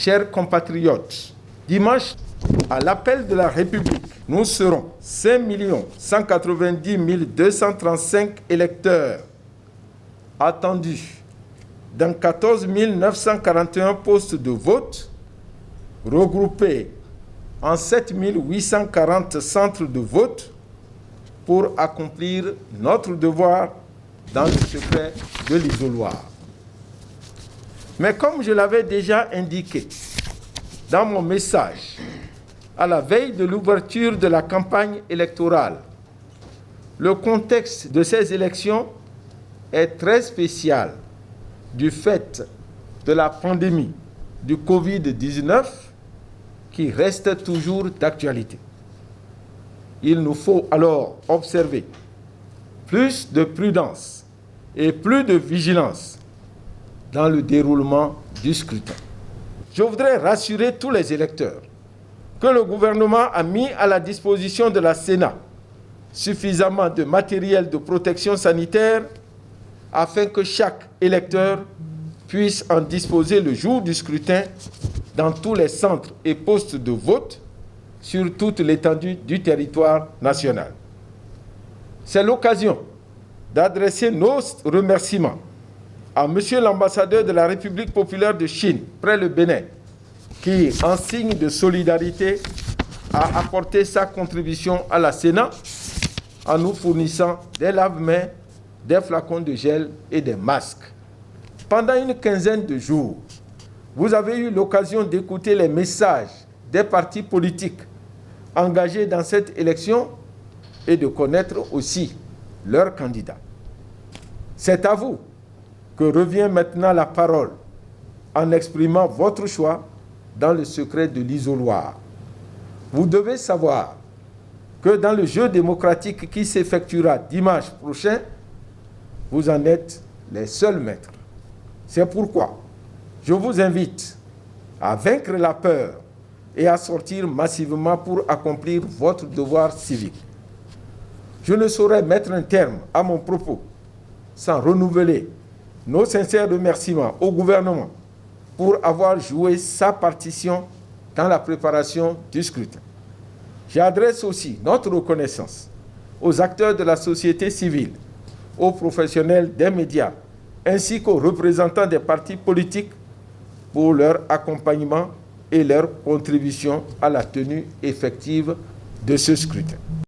chers compatriotes, dimanche, à l'appel de la République, nous serons 5 190 235 électeurs attendus dans 14 941 postes de vote, regroupés en 7 840 centres de vote pour accomplir notre devoir dans le secret de l'isoloir. Mais comme je l'avais déjà indiqué dans mon message, à la veille de l'ouverture de la campagne électorale, le contexte de ces élections est très spécial du fait de la pandémie du Covid-19 qui reste toujours d'actualité. Il nous faut alors observer plus de prudence et plus de vigilance dans le déroulement du scrutin. Je voudrais rassurer tous les électeurs que le gouvernement a mis à la disposition de la Sénat suffisamment de matériel de protection sanitaire afin que chaque électeur puisse en disposer le jour du scrutin dans tous les centres et postes de vote sur toute l'étendue du territoire national. C'est l'occasion d'adresser nos remerciements à Monsieur l'ambassadeur de la République populaire de Chine, près le Bénin, qui, en signe de solidarité, a apporté sa contribution à la Sénat en nous fournissant des lave-mains, des flacons de gel et des masques. Pendant une quinzaine de jours, vous avez eu l'occasion d'écouter les messages des partis politiques engagés dans cette élection et de connaître aussi leurs candidats. C'est à vous que revient maintenant la parole en exprimant votre choix dans le secret de l'isoloir. Vous devez savoir que dans le jeu démocratique qui s'effectuera dimanche prochain, vous en êtes les seuls maîtres. C'est pourquoi je vous invite à vaincre la peur et à sortir massivement pour accomplir votre devoir civique. Je ne saurais mettre un terme à mon propos sans renouveler nos sincères remerciements au gouvernement pour avoir joué sa partition dans la préparation du scrutin. J'adresse aussi notre reconnaissance aux acteurs de la société civile, aux professionnels des médias, ainsi qu'aux représentants des partis politiques pour leur accompagnement et leur contribution à la tenue effective de ce scrutin.